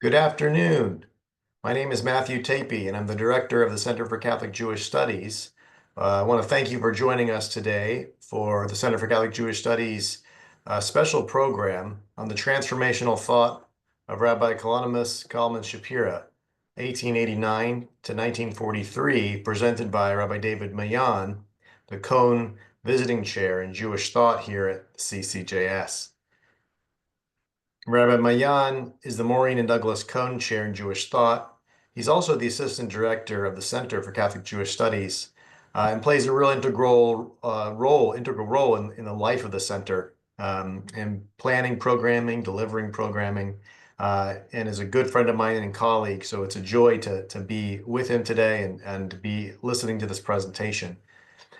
Good afternoon. My name is Matthew Tapey, and I'm the director of the Center for Catholic Jewish Studies. I want to thank you for joining us today for the Center for Catholic Jewish Studies special program on the transformational thought of Rabbi Kalonymus Kalman Shapira, 1889 to 1943, presented by Rabbi David Maayan, the Cohn Visiting Chair in Jewish Thought here at CCJS. Rabbi Maayan is the Maureen and Douglas Cohn Chair in Jewish Thought. He's also the Assistant Director of the Center for Catholic Jewish Studies and plays a real integral role in the life of the center in planning programming, delivering programming, and is a good friend of mine and colleague. So it's a joy to be with him today and to be listening to this presentation.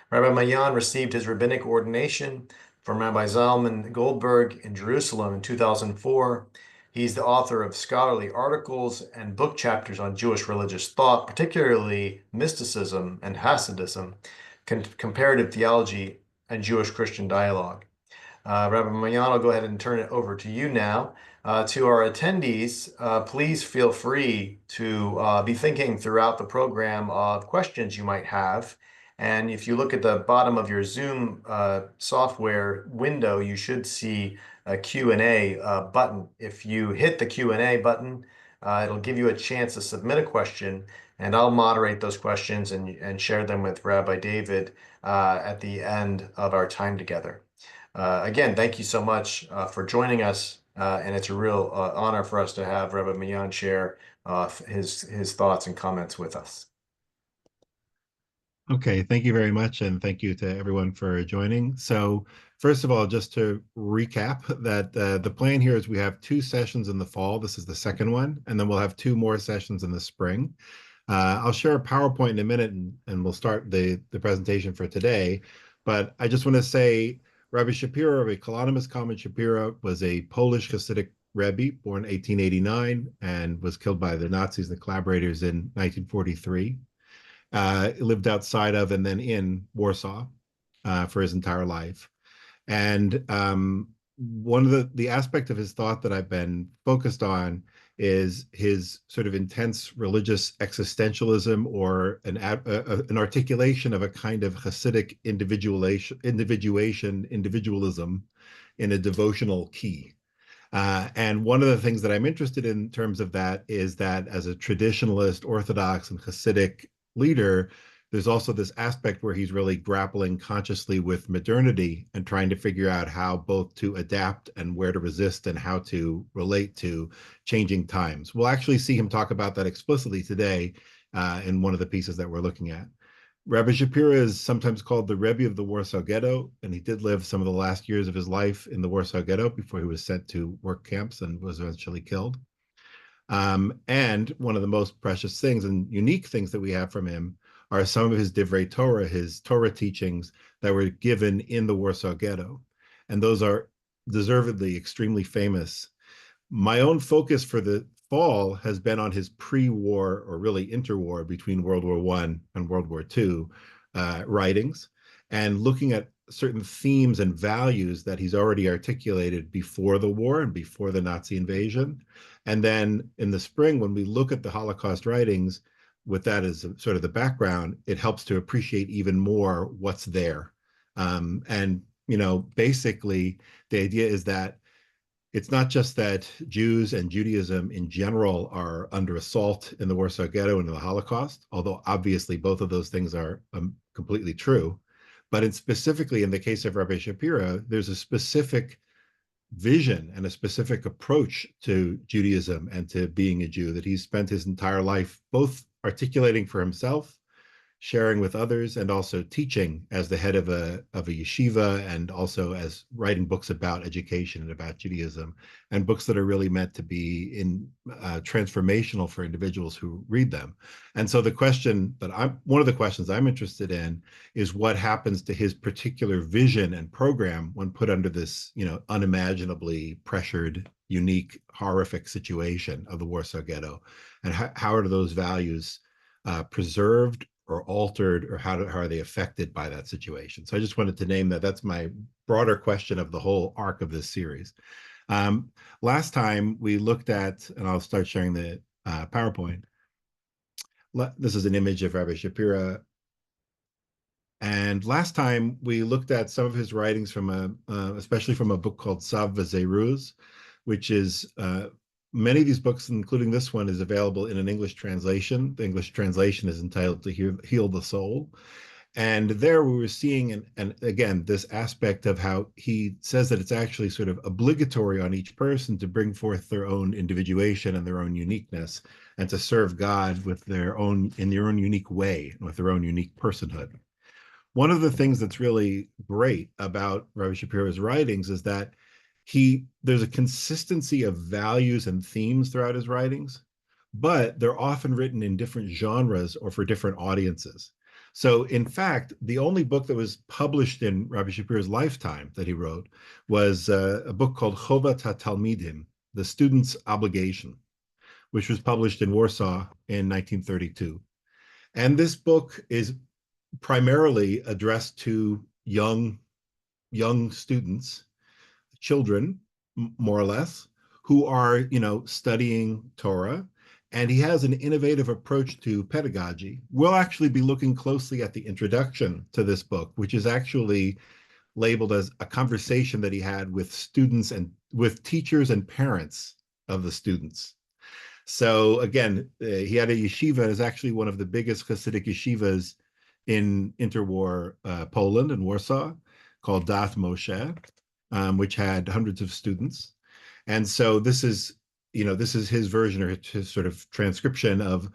Rabbi Maayan received his rabbinic ordination from Rabbi Zalman Goldberg in Jerusalem in 2004. He's the author of scholarly articles and book chapters on Jewish religious thought, particularly mysticism and Hasidism, comparative theology, and Jewish Christian dialogue. Rabbi Maayan, I'll go ahead and turn it over to you now. To our attendees, please feel free to be thinking throughout the program of questions you might have. And if you look at the bottom of your Zoom software window, you should see a Q&A button. If you hit the Q&A button, it'll give you a chance to submit a question, and I'll moderate those questions and share them with Rabbi David at the end of our time together. Again, thank you so much for joining us, and it's a real honor for us to have Rabbi Maayan share his thoughts and comments with us. Okay, thank you very much, and thank you to everyone for joining. So first of all, just to recap that the plan here is we have 2 sessions in the fall. This is the second one, and then we'll have 2 more sessions in the spring. I'll share a PowerPoint in a minute, and we'll start the presentation for today. But I just want to say Rabbi Shapira, Rabbi Kalonymus Kalman Shapira, was a Polish Hasidic Rebbe born 1889 and was killed by the Nazis and the collaborators in 1943. Lived outside of and then in Warsaw for his entire life. And one of the aspect of his thought that I've been focused on is his sort of intense religious existentialism, or an articulation of a kind of Hasidic individualism in a devotional key. And one of the things that I'm interested in terms of that is that as a traditionalist, Orthodox, and Hasidic leader, there's also this aspect where he's really grappling consciously with modernity and trying to figure out how both to adapt and where to resist and how to relate to changing times. We'll actually see him talk about that explicitly today in one of the pieces that we're looking at. Rabbi Shapira is sometimes called the Rebbe of the Warsaw Ghetto, and he did live some of the last years of his life in the Warsaw Ghetto before he was sent to work camps and was eventually killed. And one of the most precious things and unique things that we have from him are some of his Divrei Torah, his Torah teachings that were given in the Warsaw Ghetto. And those are deservedly extremely famous. My own focus for the fall has been on his pre-war, or really interwar, between World War I and World War II writings, and looking at certain themes and values that he's already articulated before the war and before the Nazi invasion. And then in the spring, when we look at the Holocaust writings, with that as sort of the background, it helps to appreciate even more what's there. And, basically, the idea is that it's not just that Jews and Judaism in general are under assault in the Warsaw Ghetto and in the Holocaust, although obviously both of those things are completely true. But specifically in the case of Rabbi Shapira, there's a specific vision and a specific approach to Judaism and to being a Jew that he's spent his entire life both articulating for himself, sharing with others, and also teaching as the head of a yeshiva, and also as writing books about education and about Judaism, and books that are really meant to be transformational for individuals who read them. And so one of the questions I'm interested in is what happens to his particular vision and program when put under this, unimaginably pressured, unique, horrific situation of the Warsaw Ghetto, and how are those values preserved or altered, or how are they affected by that situation? So I just wanted to name that. That's my broader question of the whole arc of this series. Um, Last time we looked at, and I'll start sharing the PowerPoint. This is an image of Rabbi Shapira. And last time we looked at some of his writings from especially from a book called Sav V'Zeruz, which is many of these books, including this one, is available in an English translation. The English translation is entitled to Heal the Soul. And there we were seeing, and again, this aspect of how he says that it's actually sort of obligatory on each person to bring forth their own individuation and their own uniqueness, and to serve God with their own, in their own unique way, with their own unique personhood. One of the things that's really great about Rabbi Shapira's writings is that there's a consistency of values and themes throughout his writings, but they're often written in different genres or for different audiences. So in fact, the only book that was published in Rabbi Shapira's lifetime that he wrote was a book called Chovat HaTalmidim, The Student's Obligation, which was published in Warsaw in 1932. And this book is primarily addressed to young students, children, more or less, who are, studying Torah. And he has an innovative approach to pedagogy. We'll actually be looking closely at the introduction to this book, which is actually labeled as a conversation that he had with students and with teachers and parents of the students. So again, he had a yeshiva. It's actually one of the biggest Hasidic yeshivas in interwar Poland and Warsaw, called Dat Moshe, which had hundreds of students. And so this is his version, or his sort of transcription of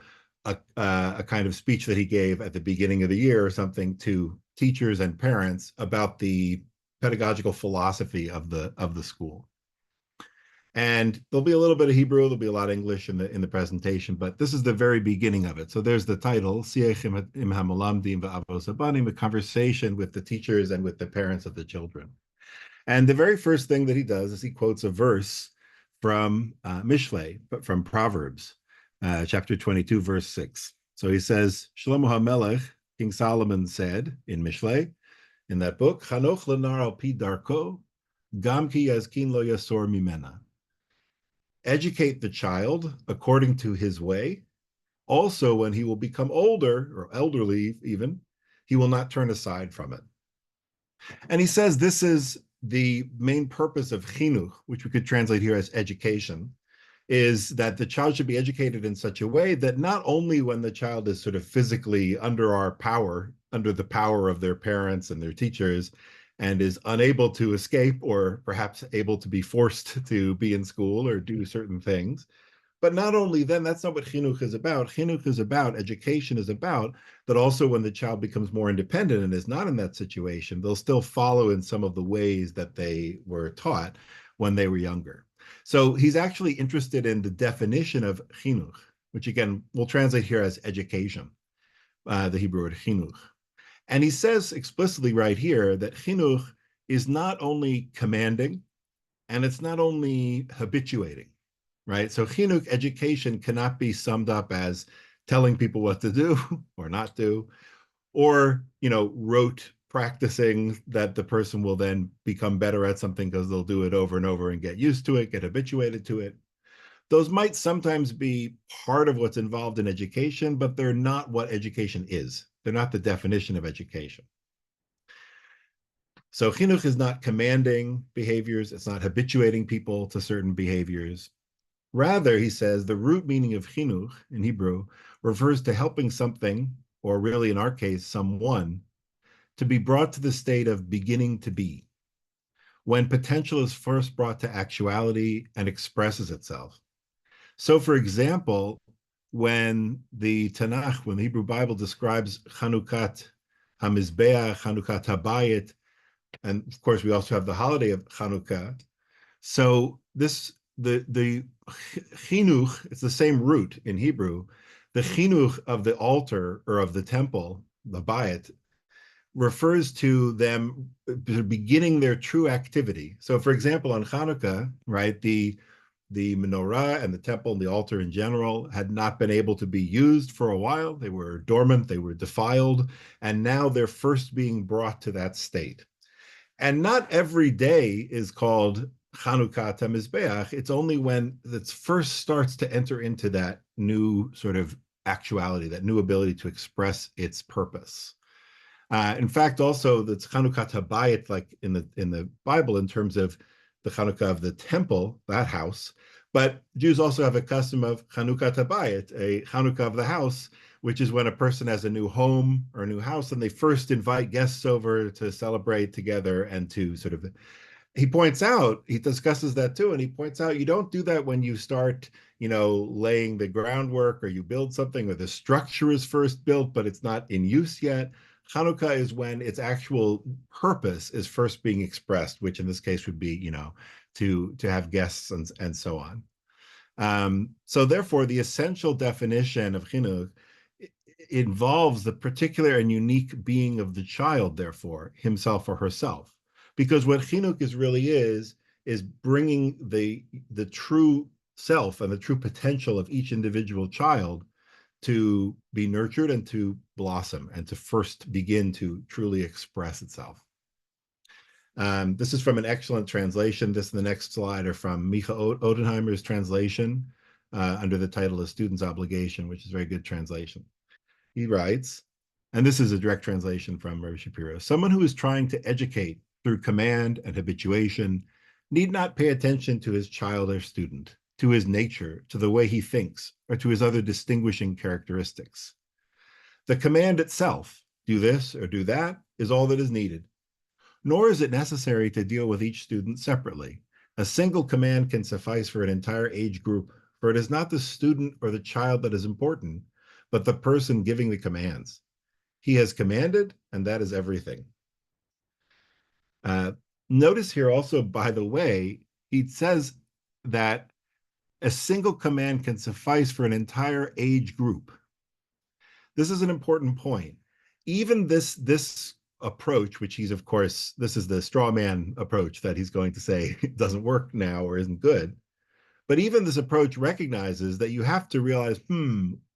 a kind of speech that he gave at the beginning of the year or something to teachers and parents about the pedagogical philosophy of the school. And there'll be a little bit of Hebrew, there'll be a lot of English in the presentation, but this is the very beginning of it. So there's the title, a conversation with the teachers and with the parents of the children. And the very first thing that he does is he quotes a verse from Mishlei, but from Proverbs, chapter 22, verse 6. So he says, Shlomo HaMelech, King Solomon said in Mishlei, in that book, Chanoch lenar al pi darko, gam ki yazkin lo yasor mimena. Educate the child according to his way. Also, when he will become older, or elderly even, he will not turn aside from it. And he says this is the main purpose of chinuch, which we could translate here as education, is that the child should be educated in such a way that not only when the child is sort of physically under our power, under the power of their parents and their teachers, and is unable to escape, or perhaps able to be forced to be in school or do certain things. But not only then, that's not what chinuch is about. Chinuch is about, education is about, that also when the child becomes more independent and is not in that situation, they'll still follow in some of the ways that they were taught when they were younger. So he's actually interested in the definition of chinuch, which again, we'll translate here as education, the Hebrew word chinuch. And he says explicitly right here that chinuch is not only commanding, and it's not only habituating, right? So chinuch, education, cannot be summed up as telling people what to do or not do, or, rote practicing that the person will then become better at something because they'll do it over and over and get used to it, get habituated to it. Those might sometimes be part of what's involved in education, but they're not what education is. They're not the definition of education. So chinuch is not commanding behaviors. It's not habituating people to certain behaviors. Rather, he says, the root meaning of chinuch in Hebrew refers to helping something, or really in our case, someone, to be brought to the state of beginning to be, when potential is first brought to actuality and expresses itself. So, for example, when the Tanakh, when the Hebrew Bible describes Chanukat HaMizbeach, Chanukat HaBayit, and of course we also have the holiday of Chanukah. So the chinuch, it's the same root in Hebrew. The chinuch of the altar or of the temple, the bayit, refers to them beginning their true activity. So, for example, on Hanukkah, right, the menorah and the temple and the altar in general had not been able to be used for a while. They were dormant, they were defiled, and now they're first being brought to that state. And not every day is called Chanukah Mizbeach, it's only when it first starts to enter into that new sort of actuality, that new ability to express its purpose. In fact, also that's Chanukah Habayit, like in the Bible, in terms of the Chanukah of the temple, that house. But Jews also have a custom of Chanukah Habayit, a Chanukah of the house, which is when a person has a new home or a new house, and they first invite guests over to celebrate together and to sort of. He points out, he discusses that too, and he points out you don't do that when you start, laying the groundwork or you build something or the structure is first built, but it's not in use yet. Hanukkah is when its actual purpose is first being expressed, which in this case would be, to have guests and so on. So therefore, the essential definition of chinuch involves the particular and unique being of the child, therefore, himself or herself. Because what chinuch really is bringing the true self and the true potential of each individual child to be nurtured and to blossom and to first begin to truly express itself. This is from an excellent translation. This and the next slide are from Micha Odenheimer's translation under the title of Student's Obligation, which is a very good translation. He writes, and this is a direct translation from Rabbi Shapira, someone who is trying to educate through command and habituation need not pay attention to his child or student, to his nature, to the way he thinks, or to his other distinguishing characteristics. The command itself, do this or do that, is all that is needed. Nor is it necessary to deal with each student separately. A single command can suffice for an entire age group, for it is not the student or the child that is important, but the person giving the commands. He has commanded, and that is everything. Notice here also, by the way, he says that a single command can suffice for an entire age group. This is an important point. Even this approach, which he's, of course, this is the straw man approach that he's going to say doesn't work now or isn't good. But even this approach recognizes that you have to realize,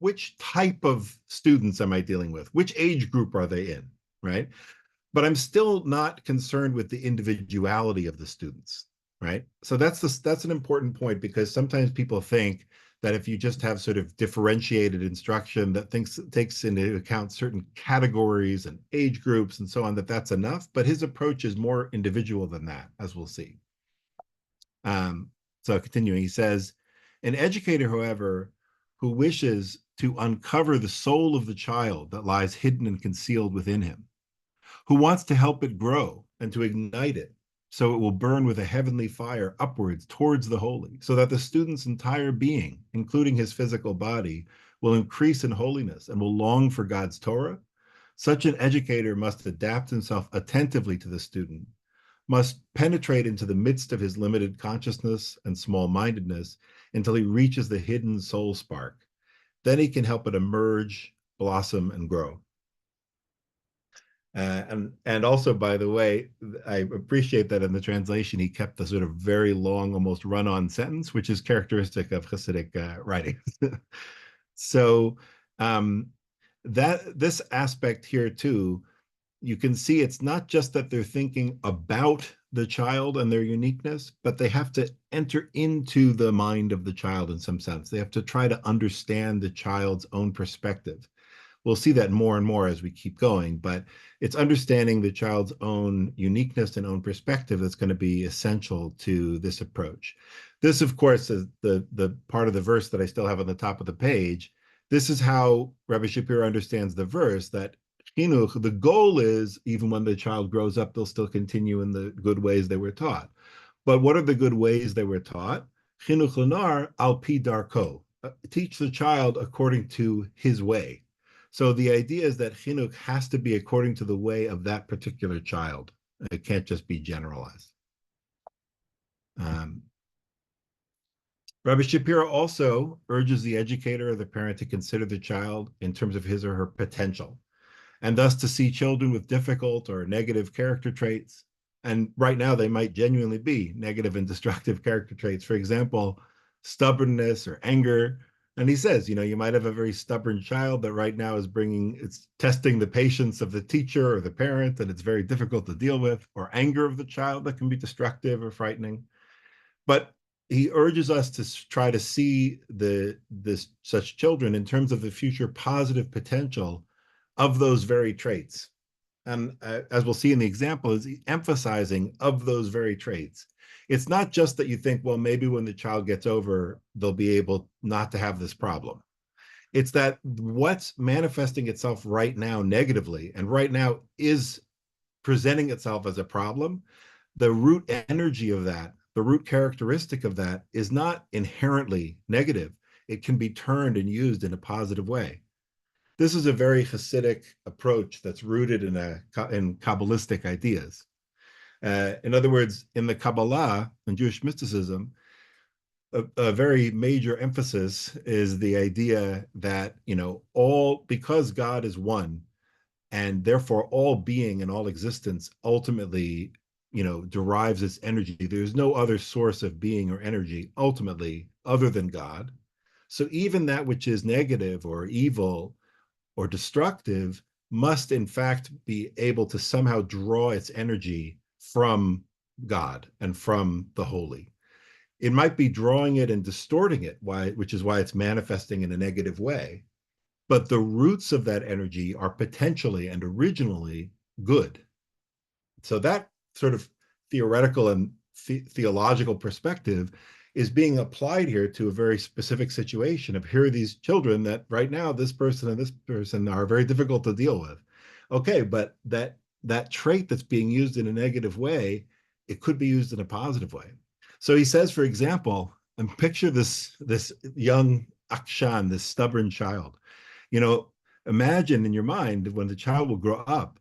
which type of students am I dealing with? Which age group are they in, right? But I'm still not concerned with the individuality of the students, right? So that's an important point, because sometimes people think that if you just have sort of differentiated instruction that takes into account certain categories and age groups and so on, that's enough. But his approach is more individual than that, as we'll see. So continuing, he says, an educator, however, who wishes to uncover the soul of the child that lies hidden and concealed within him, who wants to help it grow and to ignite it so it will burn with a heavenly fire upwards towards the holy, so that the student's entire being, including his physical body, will increase in holiness and will long for God's Torah. Such an educator must adapt himself attentively to the student, must penetrate into the midst of his limited consciousness and small-mindedness until he reaches the hidden soul spark. Then he can help it emerge, blossom, and grow. And also, by the way, I appreciate that in the translation, he kept the sort of very long, almost run-on sentence, which is characteristic of Hasidic writings. So this aspect here too, you can see it's not just that they're thinking about the child and their uniqueness, but they have to enter into the mind of the child in some sense. They have to try to understand the child's own perspective. We'll see that more and more as we keep going, but it's understanding the child's own uniqueness and own perspective that's going to be essential to this approach. This, of course, is the part of the verse that I still have on the top of the page. This is how Rabbi Shapira understands the verse, that chinuch, the goal is, even when the child grows up, they'll still continue in the good ways they were taught. But what are the good ways they were taught? Chinuch lenar al pi darko. Teach the child according to his way. So the idea is that chinuch has to be according to the way of that particular child. It can't just be generalized. Rabbi Shapira also urges the educator or the parent to consider the child in terms of his or her potential, and thus to see children with difficult or negative character traits. And right now they might genuinely be negative and destructive character traits. For example, stubbornness or anger. And he says, you might have a very stubborn child that right now it's testing the patience of the teacher or the parent, and it's very difficult to deal with, or anger of the child that can be destructive or frightening. But he urges us to try to see such children in terms of the future positive potential of those very traits. And as we'll see in the example, is emphasizing of those very traits. It's not just that you think, well, maybe when the child gets over, they'll be able not to have this problem. It's that what's manifesting itself right now negatively and right now is presenting itself as a problem. The root energy of that, the root characteristic of that is not inherently negative. It can be turned and used in a positive way. This is a very Hasidic approach that's rooted in Kabbalistic ideas. In other words, in the Kabbalah and Jewish mysticism, a very major emphasis is the idea that, all because God is one, and therefore all being and all existence ultimately, derives its energy. There's no other source of being or energy ultimately other than God. So even that which is negative or evil or destructive must in fact be able to somehow draw its energy from God and from the holy. It might be drawing it and distorting it, which is why it's manifesting in a negative way. But the roots of that energy are potentially and originally good. So that sort of theoretical and theological perspective is being applied here to a very specific situation of, here are these children that right now this person and this person are very difficult to deal with. Okay, but that trait that's being used in a negative way, it could be used in a positive way. So he says, for example, and picture this young Akshan, this stubborn child. Imagine in your mind when the child will grow up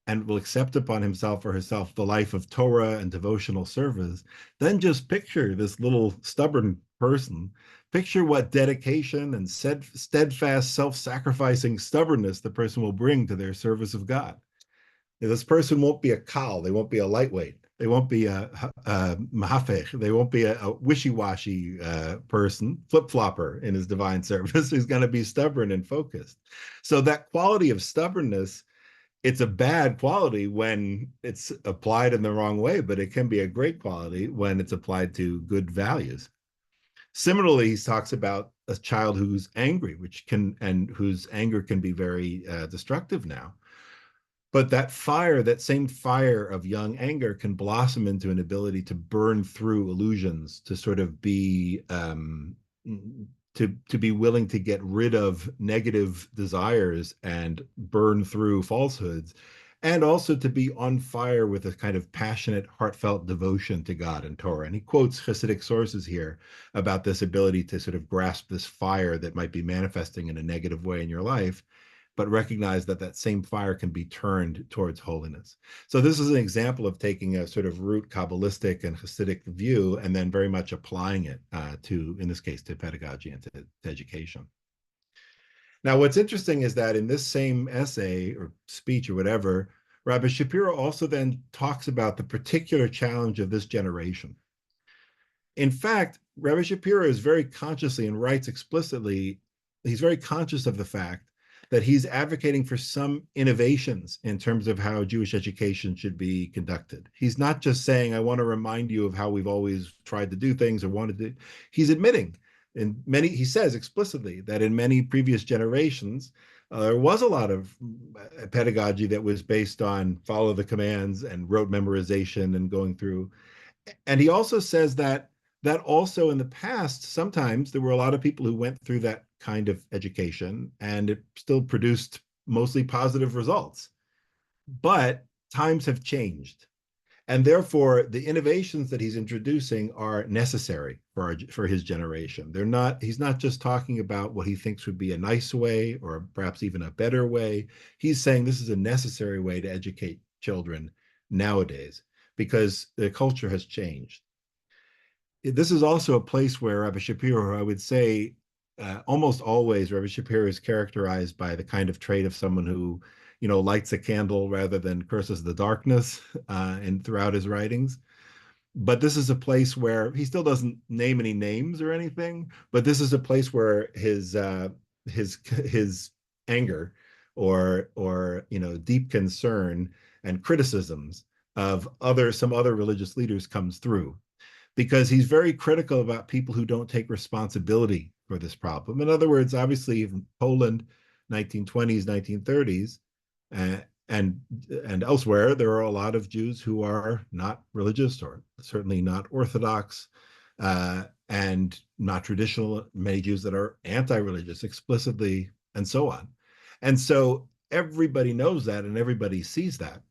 and will accept upon himself or herself the life of Torah and devotional service. Then just picture this little stubborn person. Picture what dedication and steadfast, self-sacrificing stubbornness the person will bring to their service of God. This person won't be a kal, they won't be a lightweight, they won't be a mahafech, they won't be a wishy-washy person, flip-flopper in his divine service. He's going to be stubborn and focused. So that quality of stubbornness, it's a bad quality when it's applied in the wrong way, but it can be a great quality when it's applied to good values. Similarly, he talks about a child who's angry, whose anger can be very destructive now. But that same fire of young anger can blossom into an ability to burn through illusions, to sort of be to be willing to get rid of negative desires and burn through falsehoods, and also to be on fire with a kind of passionate, heartfelt devotion to God and Torah. And he quotes Hasidic sources here about this ability to sort of grasp this fire that might be manifesting in a negative way in your life, but recognize that same fire can be turned towards holiness. So this is an example of taking a sort of root Kabbalistic and Hasidic view and then very much applying it in this case, to pedagogy and to education. Now, what's interesting is that in this same essay or speech or whatever, Rabbi Shapira also then talks about the particular challenge of this generation. In fact, Rabbi Shapira is very consciously and writes explicitly, he's very conscious of the fact that he's advocating for some innovations in terms of how Jewish education should be conducted. He's not just saying, I want to remind you of how we've always tried to do things or wanted to. He's admitting, he says explicitly that in many previous generations, there was a lot of pedagogy that was based on follow the commands and rote memorization and going through. And he also says that also in the past, sometimes there were a lot of people who went through that kind of education and it still produced mostly positive results. But times have changed. And therefore, the innovations that he's introducing are necessary for his generation. He's not just talking about what he thinks would be a nice way or perhaps even a better way. He's saying this is a necessary way to educate children nowadays because the culture has changed. This is also a place where Rabbi Shapira, I would say, almost always Rabbi Shapira is characterized by the kind of trait of someone who, lights a candle rather than curses the darkness, and throughout his writings. But this is a place where he still doesn't name any names or anything. But this is a place where his anger or deep concern and criticisms of some other religious leaders comes through. because he's very critical about people who don't take responsibility for this problem. In other words, obviously, in Poland, 1920s, 1930s, uh, and and elsewhere, there are a lot of Jews who are not religious or certainly not Orthodox, and not traditional. Many Jews that are anti-religious explicitly, and so on. And so everybody knows that, and everybody sees that.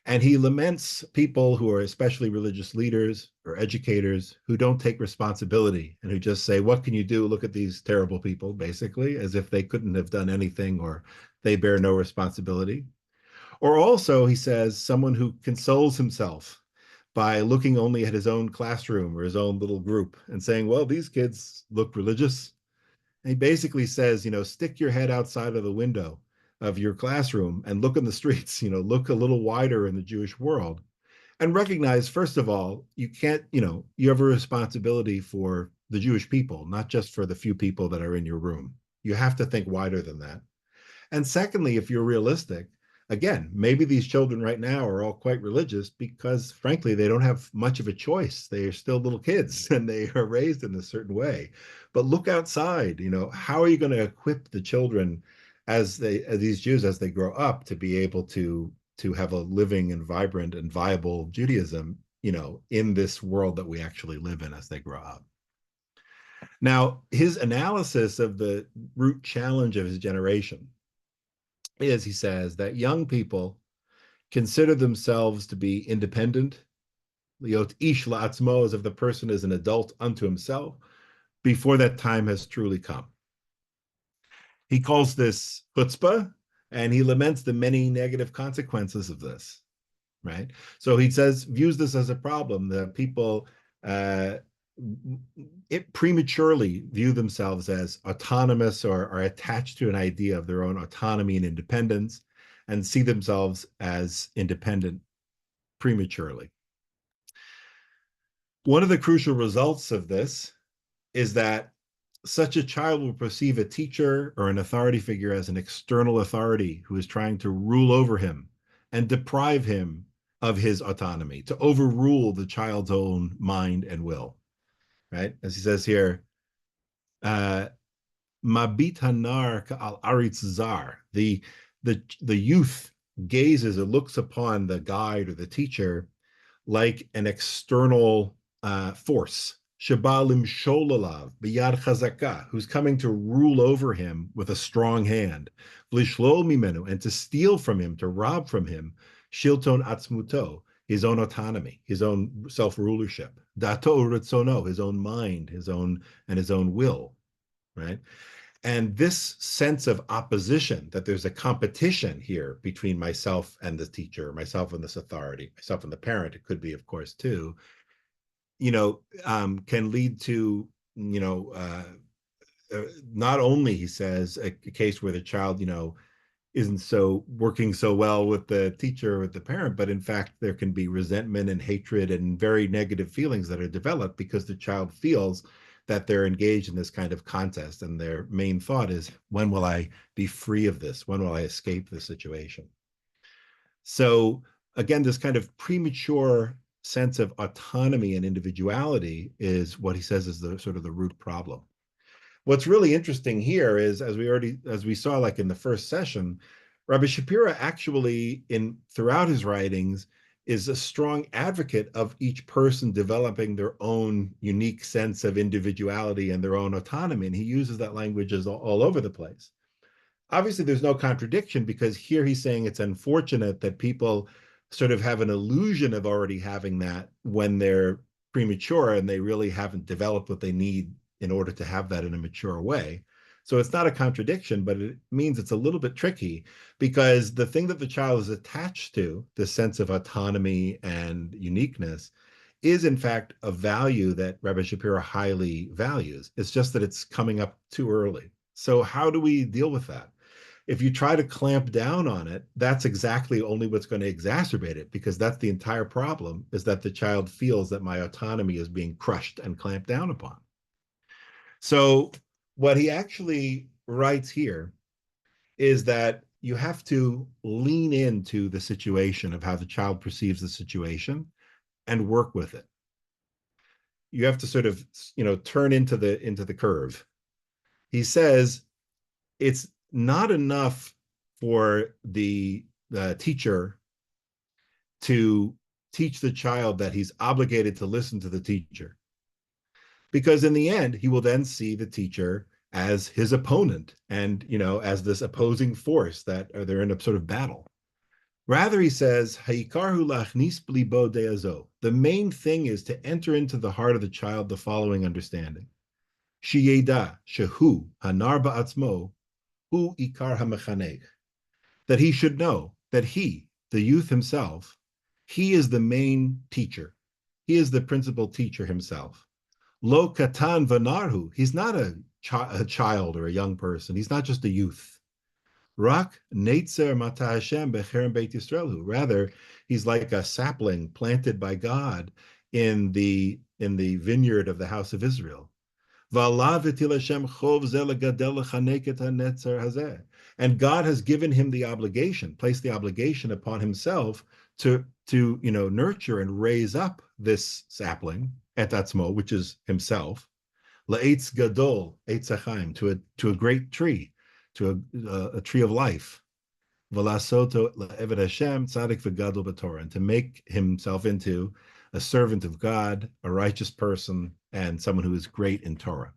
And he laments people who are especially religious leaders or educators who don't take responsibility and who just say, what can you do? Look at these terrible people, basically, as if they couldn't have done anything or they bear no responsibility. Or also, he says, someone who consoles himself by looking only at his own classroom or his own little group and saying, well, these kids look religious. And he basically says, stick your head outside of the window of your classroom and look in the streets, look a little wider in the Jewish world and recognize, first of all, you can't, you have a responsibility for the Jewish people, not just for the few people that are in your room. You have to think wider than that. And secondly, if you're realistic, again, maybe these children right now are all quite religious because, frankly, they don't have much of a choice. They are still little kids and they are raised in a certain way. But look outside, how are you going to equip the children as these Jews, as they grow up, to be able to have a living and vibrant and viable Judaism, in this world that we actually live in as they grow up? Now, his analysis of the root challenge of his generation is, he says, that young people consider themselves to be independent, liot ish la'atzmo, as if the person is an adult unto himself, before that time has truly come. He calls this chutzpah, and he laments the many negative consequences of this, right? So he says, views this as a problem, that people it prematurely view themselves as autonomous or are attached to an idea of their own autonomy and independence and see themselves as independent prematurely. One of the crucial results of this is that such a child will perceive a teacher or an authority figure as an external authority who is trying to rule over him and deprive him of his autonomy, to overrule the child's own mind and will, right? As he says here, Mabit hanar ka'al aritz zar. The youth gazes or looks upon the guide or the teacher like an external force, shabalim sholalav biyad chazaka, who's coming to rule over him with a strong hand, v'lishlol mimenu, and to steal from him, to rob from him, shilton atzmuto, his own autonomy, his own self-rulership, dato ritzono, his own mind, his own will, right? And this sense of opposition, that there's a competition here between myself and the teacher, myself and this authority, myself and the parent, it could be, of course, too, can lead to, not only, he says, a case where the child, isn't so working so well with the teacher or with the parent, but in fact, there can be resentment and hatred and very negative feelings that are developed because the child feels that they're engaged in this kind of contest. And their main thought is, when will I be free of this? When will I escape this situation? So again, this kind of premature sense of autonomy and individuality is what he says is the sort of the root problem. What's really interesting here is, as we saw, like in the first session, Rabbi Shapira actually, throughout his writings, is a strong advocate of each person developing their own unique sense of individuality and their own autonomy. And he uses that language all over the place. Obviously, there's no contradiction, because here he's saying it's unfortunate that people sort of have an illusion of already having that when they're premature and they really haven't developed what they need in order to have that in a mature way. So it's not a contradiction, but it means it's a little bit tricky, because the thing that the child is attached to, the sense of autonomy and uniqueness, is in fact a value that Rabbi Shapira highly values. It's just that it's coming up too early. So how do we deal with that? If you try to clamp down on it, that's exactly only what's going to exacerbate it, because that's the entire problem, is that the child feels that my autonomy is being crushed and clamped down upon. So what he actually writes here is that you have to lean into the situation of how the child perceives the situation and work with it. you have to sort of, turn into the curve. He says it's not enough for the teacher to teach the child that he's obligated to listen to the teacher, because in the end he will then see the teacher as his opponent and as this opposing force that they're in a sort of battle. Rather, he says, the main thing is to enter into the heart of the child the following understanding. Sheyeda shehu hanar ba'atzmo hu ikar hamechanech. That he should know that he, the youth himself, he is the main teacher. He is the principal teacher himself. Lo katan vanarhu. He's not a child or a young person. He's not just a youth. Rak neitzer mata Hashem becherem beit Yisraelu. Rather, he's like a sapling planted by God in the vineyard of the house of Israel. And God has given him the obligation, placed the obligation upon himself to nurture and raise up this sapling, et atzmo, which is himself, la'etz gadol, eitz hachaim, to a great tree, to a tree of life, v'lasoto la'eved Hashem tzadik v'gadol b'Torah, and to make himself into a servant of God, a righteous person, and someone who is great in Torah.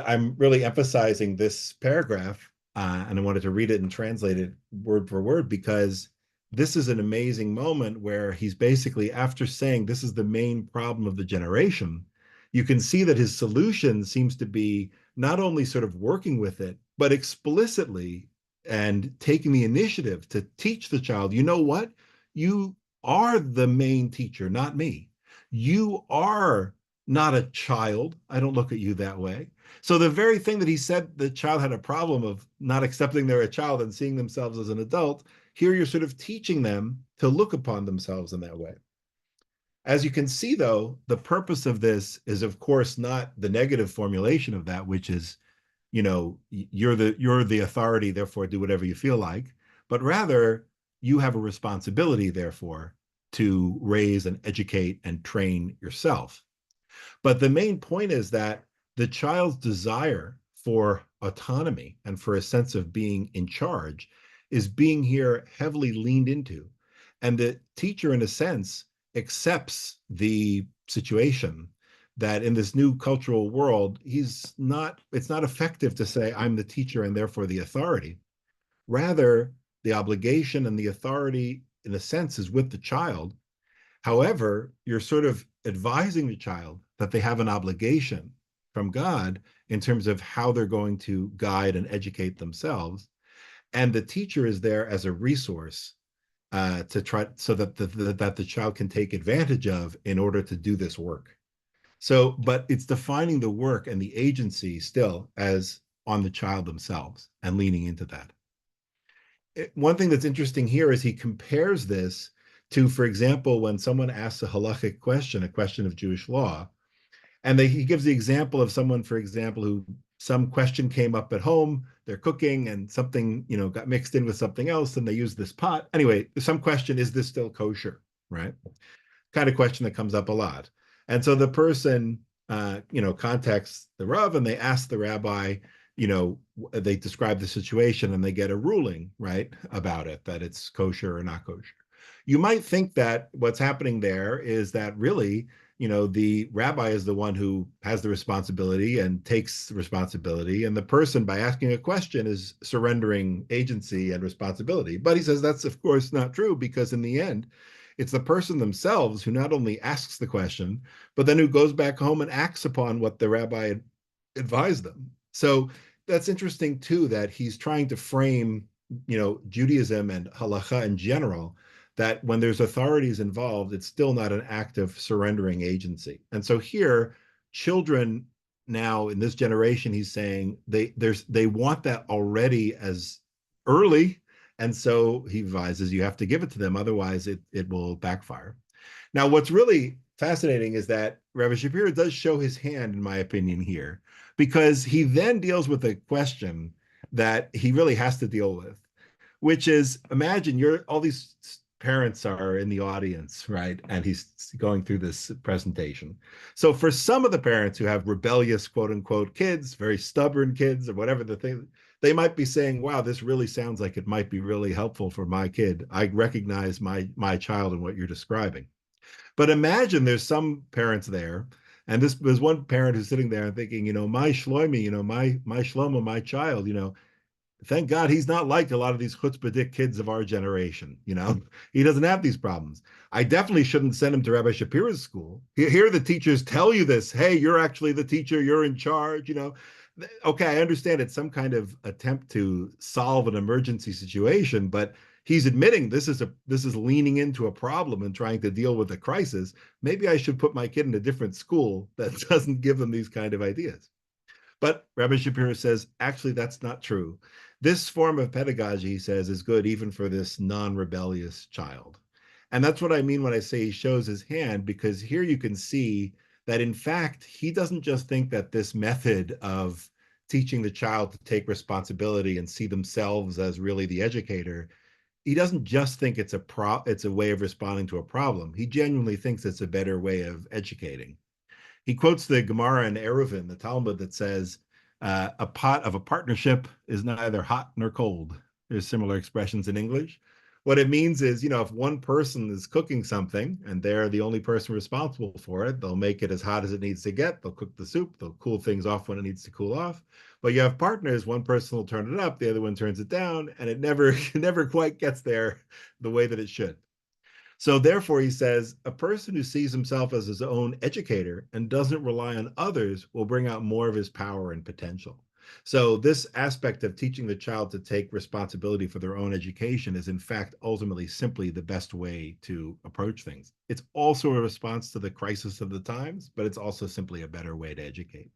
I'm really emphasizing this paragraph, and I wanted to read it and translate it word for word, because this is an amazing moment where he's basically, after saying this is the main problem of the generation, you can see that his solution seems to be not only sort of working with it, but explicitly and taking the initiative to teach the child, you know what? You are the main teacher, not me. You are not a child. I don't look at you that way. So the very thing that he said the child had a problem of not accepting they're a child and seeing themselves as an adult, here you're sort of teaching them to look upon themselves in that way. As you can see, though, the purpose of this is, of course, not the negative formulation of that, which is, you're the authority, therefore do whatever you feel like, but rather you have a responsibility, therefore, to raise and educate and train yourself. But the main point is that the child's desire for autonomy and for a sense of being in charge is being here heavily leaned into. And the teacher, in a sense, accepts the situation that in this new cultural world, it's not effective to say, I'm the teacher and therefore the authority. Rather, the obligation and the authority, in a sense, is with the child. However, you're sort of advising the child that they have an obligation from God in terms of how they're going to guide and educate themselves. And the teacher is there as a resource to try so that the child can take advantage of in order to do this work. So, but it's defining the work and the agency still as on the child themselves and leaning into that. One thing that's interesting here is he compares this to, for example, when someone asks a halachic question, a question of Jewish law, and he gives the example of someone, for example, who some question came up at home, they're cooking and something, got mixed in with something else and they use this pot. Anyway, some question, is this still kosher, right? Kind of question that comes up a lot. And so the person, contacts the Rav and they ask the rabbi, they describe the situation and they get a ruling, right, about it, that it's kosher or not kosher. You might think that what's happening there is that really, the rabbi is the one who has the responsibility and takes the responsibility, and the person, by asking a question, is surrendering agency and responsibility. But he says that's, of course, not true, because in the end, it's the person themselves who not only asks the question, but then who goes back home and acts upon what the rabbi advised them. So that's interesting, too, that he's trying to frame, Judaism and halacha in general, that when there's authorities involved, it's still not an act of surrendering agency. And so here, children now in this generation, he's saying they want that already as early. And so he advises you have to give it to them, otherwise it will backfire. Now, what's really fascinating is that Rabbi Shapira does show his hand, in my opinion, here, because he then deals with a question that he really has to deal with, which is, imagine all these parents are in the audience, right? And he's going through this presentation. So for some of the parents who have rebellious, quote unquote, kids, very stubborn kids, or whatever the thing, they might be saying, wow, this really sounds like it might be really helpful for my kid. I recognize my child in what you're describing. But imagine there's some parents there, and there's one parent who's sitting there and thinking, my Shlomi, my Shlomo, my child, thank God he's not like a lot of these chutzpah kids of our generation. He doesn't have these problems. I definitely shouldn't send him to Rabbi Shapira's school. Here the teachers tell you this. Hey, you're actually the teacher. You're in charge. Okay, I understand it's some kind of attempt to solve an emergency situation, but he's admitting this is leaning into a problem and trying to deal with a crisis. Maybe I should put my kid in a different school that doesn't give them these kind of ideas. But Rabbi Shapira says, actually, that's not true. This form of pedagogy, he says, is good even for this non-rebellious child. And that's what I mean when I say he shows his hand, because here you can see that, in fact, he doesn't just think that this method of teaching the child to take responsibility and see themselves as really the educator, he doesn't just think it's a way of responding to a problem. He genuinely thinks it's a better way of educating. He quotes the Gemara in Eruvin, the Talmud, that says, a pot of a partnership is neither hot nor cold. There's similar expressions in English. What it means is, if one person is cooking something and they're the only person responsible for it, they'll make it as hot as it needs to get. They'll cook the soup. They'll cool things off when it needs to cool off. But you have partners, one person will turn it up, the other one turns it down, and it never quite gets there the way that it should. So therefore, he says, a person who sees himself as his own educator and doesn't rely on others will bring out more of his power and potential. So this aspect of teaching the child to take responsibility for their own education is, in fact, ultimately simply the best way to approach things. It's also a response to the crisis of the times, but it's also simply a better way to educate.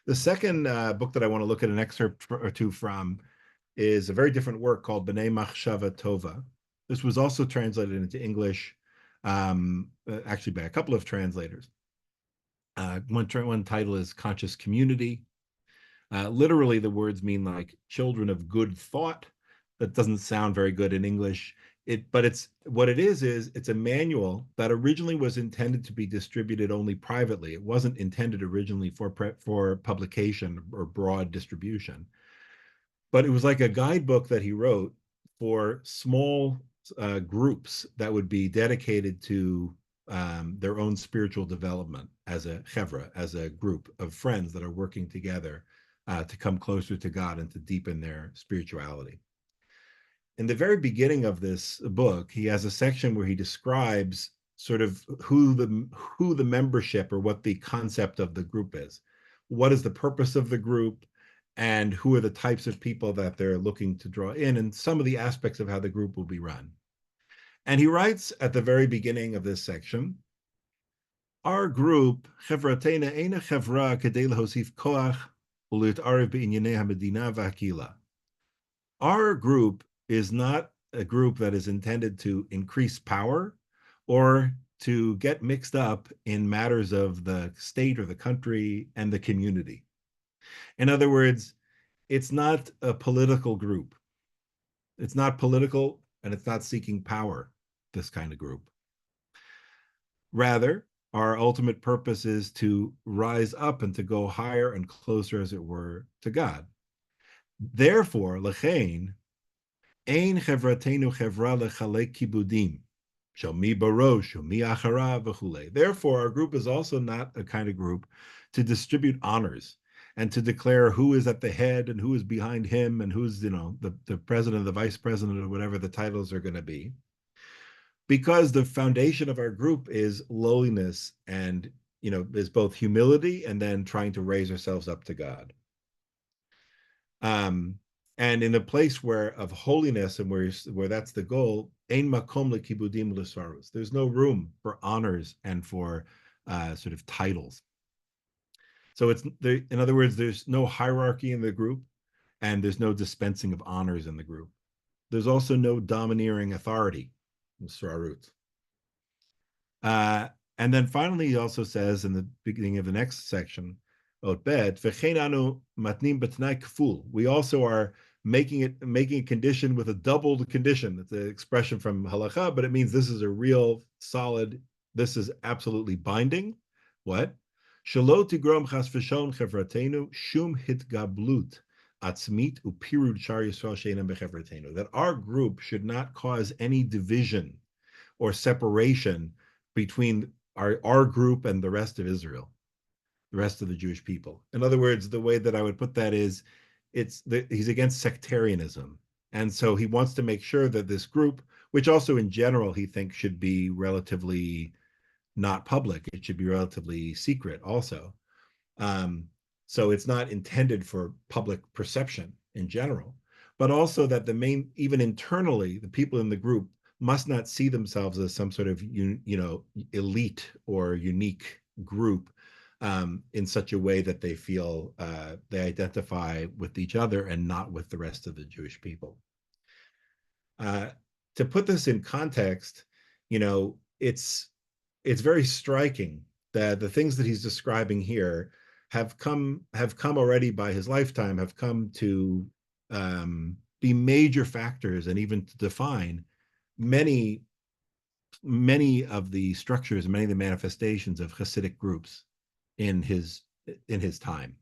The second book that I want to look at an excerpt or two from is a very different work called B'nai Machshava Tova. This was also translated into English, actually by a couple of translators. One title is Conscious Community. Literally, the words mean like children of good thought. That doesn't sound very good in English. But it's a manual that originally was intended to be distributed only privately. It wasn't intended originally for publication or broad distribution. But it was like a guidebook that he wrote for small groups that would be dedicated to their own spiritual development as a chevra, as a group of friends that are working together to come closer to God and to deepen their spirituality. In the very beginning of this book, he has a section where he describes sort of who the membership or what the concept of the group is. What is the purpose of the group? And who are the types of people that they're looking to draw in, and some of the aspects of how the group will be run. And he writes at the very beginning of this section, our group, Chevratena Eina Chevra Kedei Lahosif Koach U'Lit'arev B'Inyanei HaMedina V'Hakila. Our group is not a group that is intended to increase power or to get mixed up in matters of the state or the country and the community. In other words, it's not a political group. It's not political, and it's not seeking power, this kind of group. Rather, our ultimate purpose is to rise up and to go higher and closer, as it were, to God. Therefore, lechein, ein chevratenu chevra lechalek kibudim, shomi barosh, shomi achara v'chule. Therefore, our group is also not a kind of group to distribute honors and to declare who is at the head and who is behind him and who's, the president, the vice president, or whatever the titles are going to be. Because the foundation of our group is lowliness and, is both humility and then trying to raise ourselves up to God. And in a place of holiness and where that's the goal, ein makom lekibudim l'svarus. There's no room for honors and for sort of titles. So in other words, there's no hierarchy in the group, and there's no dispensing of honors in the group. There's also no domineering authority in Srarut. And then finally, he also says in the beginning of the next section, we also are making a condition with a doubled condition. It's an expression from halacha, but it means this is a real solid, this is absolutely binding. What? Shelo tigrom chas v'shalom chevratenu shum hitgablut atzmit upirud shar Yisrael she'einem bechevratenu. That our group should not cause any division or separation between our group and the rest of Israel, the rest of the Jewish people. In other words, the way that I would put that is he's against sectarianism. And so he wants to make sure that this group, which also in general he thinks should be relatively not public, it should be relatively secret also. So it's not intended for public perception in general, but also that even internally, the people in the group must not see themselves as some sort of elite or unique group in such a way that they feel they identify with each other and not with the rest of the Jewish people. To put this in context, it's very striking that the things that he's describing here have come already by his lifetime, have come to be major factors and even to define many of the structures, many of the manifestations of Hasidic groups in his time.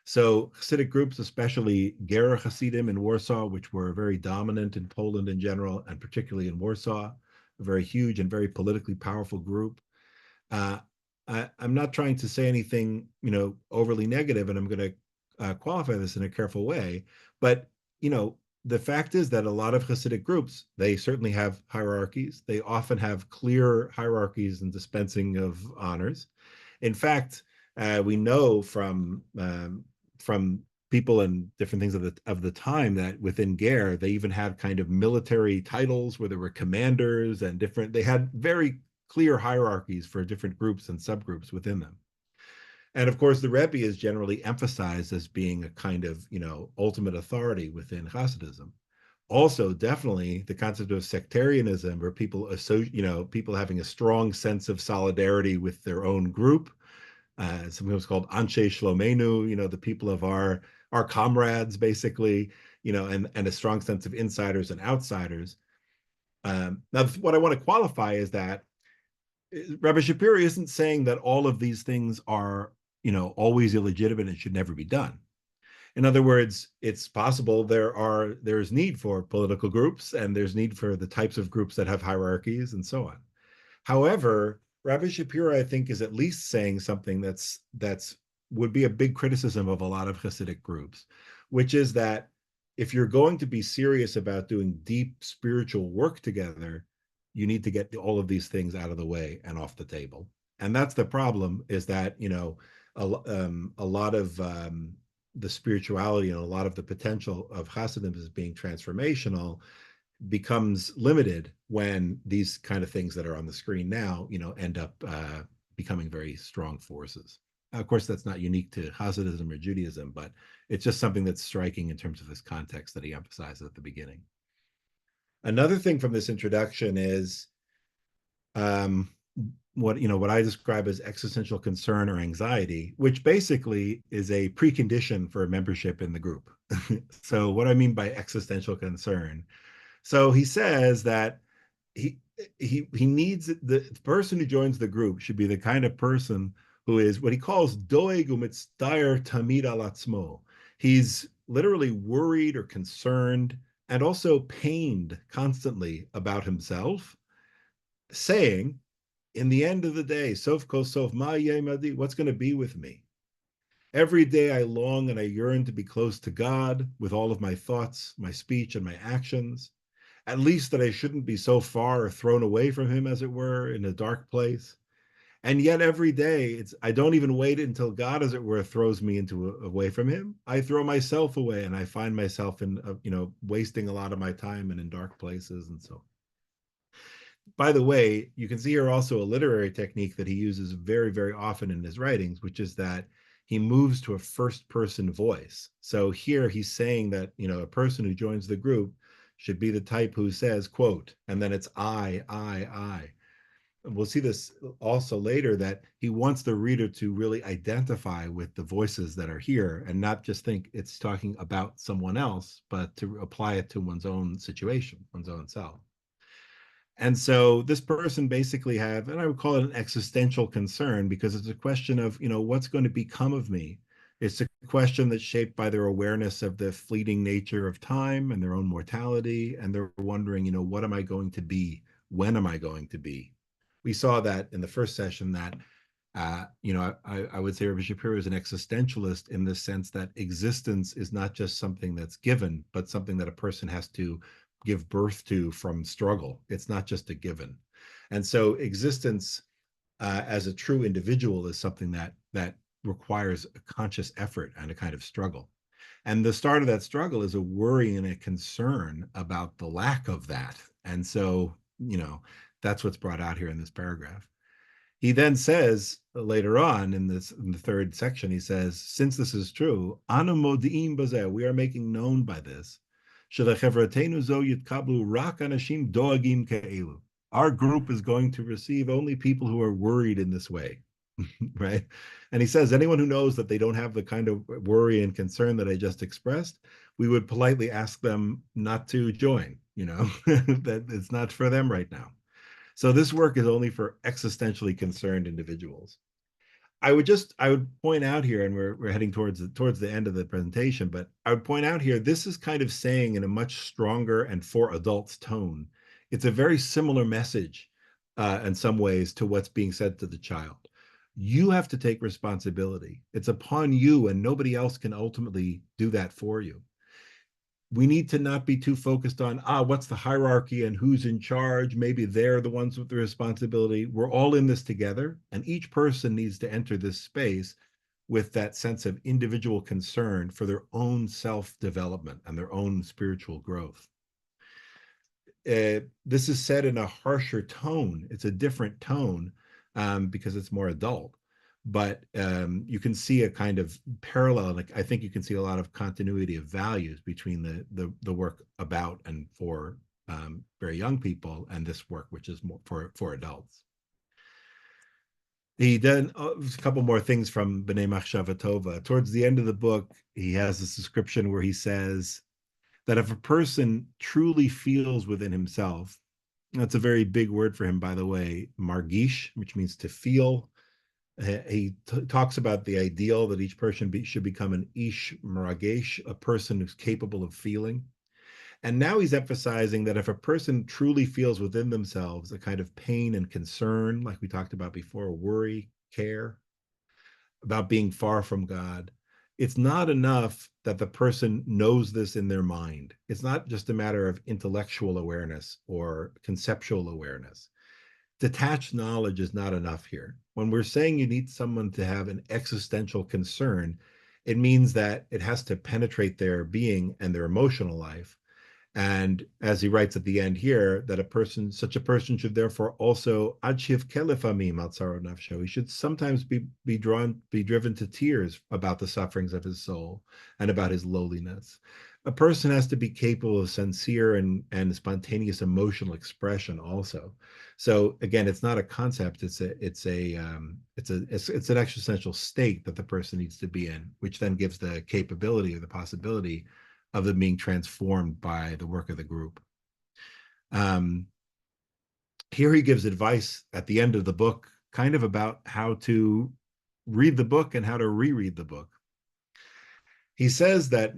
So Hasidic groups, especially Ger Hasidim in Warsaw, which were very dominant in Poland in general, and particularly in Warsaw, a very huge and very politically powerful group. I'm not trying to say anything, overly negative, and I'm going to qualify this in a careful way. But, the fact is that a lot of Hasidic groups, they certainly have hierarchies. They often have clear hierarchies and dispensing of honors. In fact, we know from people and different things of the time that within Ger, they even had kind of military titles where there were commanders and they had very clear hierarchies for different groups and subgroups within them. And of course, the Rebbe is generally emphasized as being a kind of, ultimate authority within Hasidism. Also, definitely the concept of sectarianism, where people people having a strong sense of solidarity with their own group. Sometimes called Anshe Shlomenu, the people of our comrades, basically, and a strong sense of insiders and outsiders. Now, what I want to qualify is that Rabbi Shapira isn't saying that all of these things are, always illegitimate and should never be done. In other words, it's possible there's need for political groups and there's need for the types of groups that have hierarchies and so on. However, Rabbi Shapira, I think, is at least saying something that's would be a big criticism of a lot of Hasidic groups, which is that if you're going to be serious about doing deep spiritual work together, you need to get all of these things out of the way and off the table. And that's the problem, is that, a lot of the spirituality and a lot of the potential of Hasidism as being transformational becomes limited when these kind of things that are on the screen now, end up becoming very strong forces. Of course, that's not unique to Hasidism or Judaism, but it's just something that's striking in terms of this context that he emphasized at the beginning. Another thing from this introduction is what I describe as existential concern or anxiety, which basically is a precondition for membership in the group. So what I mean by existential concern, so he says that he needs the person who joins the group should be the kind of person who is what he calls doeg umitzdayer tamid al atzmo. He's literally worried or concerned and also pained constantly about himself, saying, in the end of the day, sof ko sof ma yemadi, what's going to be with me? Every day I long and I yearn to be close to God with all of my thoughts, my speech, and my actions. At least that I shouldn't be so far or thrown away from him, as it were, in a dark place. And yet every day, I don't even wait until God, as it were, throws me away from him. I throw myself away, and I find myself in, wasting a lot of my time and in dark places and so on. By the way, you can see here also a literary technique that he uses very, very often in his writings, which is that he moves to a first-person voice. So here he's saying that, a person who joins the group should be the type who says, quote, and then it's I. we'll see this also later, that he wants the reader to really identify with the voices that are here and not just think it's talking about someone else, but to apply it to one's own situation, one's own self. And so this person basically have, and I would call it an existential concern, because it's a question of, what's going to become of me? It's a question that's shaped by their awareness of the fleeting nature of time and their own mortality. And they're wondering, what am I going to be? When am I going to be? We saw that in the first session that, I would say Rabbi Shapira is an existentialist in the sense that existence is not just something that's given, but something that a person has to give birth to from struggle. It's not just a given. And so existence as a true individual is something that requires a conscious effort and a kind of struggle. And the start of that struggle is a worry and a concern about the lack of that. And so, that's what's brought out here in this paragraph. He then says later on in the third section, he says, since this is true, anu modi'im bazeh, we are making known by this, shelechevratenu zo yitkablu rak anashim doagim ke'elu. Our group is going to receive only people who are worried in this way, right? And he says, anyone who knows that they don't have the kind of worry and concern that I just expressed, we would politely ask them not to join, that it's not for them right now. So this work is only for existentially concerned individuals. I would point out here, and we're heading towards the end of the presentation, but I would point out here, this is kind of saying in a much stronger and for adults tone. It's a very similar message in some ways to what's being said to the child. You have to take responsibility. It's upon you, and nobody else can ultimately do that for you. We need to not be too focused on, what's the hierarchy and who's in charge? Maybe they're the ones with the responsibility. We're all in this together, and each person needs to enter this space with that sense of individual concern for their own self-development and their own spiritual growth. This is said in a harsher tone. It's a different tone because it's more adult. But you can see a kind of parallel. Like, I think you can see a lot of continuity of values between the work about and for very young people and this work, which is more for adults. He then a couple more things from B'nai Machshava Tova. Towards the end of the book, he has this description where he says that if a person truly feels within himself, that's a very big word for him, by the way, margish, which means to feel. He talks about the ideal that each person should become an ish maragesh, a person who's capable of feeling. And now he's emphasizing that if a person truly feels within themselves a kind of pain and concern, like we talked about before, worry, care about being far from God, it's not enough that the person knows this in their mind. It's not just a matter of intellectual awareness or conceptual awareness. Detached knowledge is not enough here. When we're saying you need someone to have an existential concern, it means that it has to penetrate their being and their emotional life. And as he writes at the end here, that such a person should therefore also achiv kelefamim atzaro nafsho. He should sometimes be driven to tears about the sufferings of his soul and about his lowliness. A person has to be capable of sincere and spontaneous emotional expression also. So again, it's not a concept; it's an existential state that the person needs to be in, which then gives the capability or the possibility of them being transformed by the work of the group. Here he gives advice at the end of the book, kind of about how to read the book and how to reread the book. He says that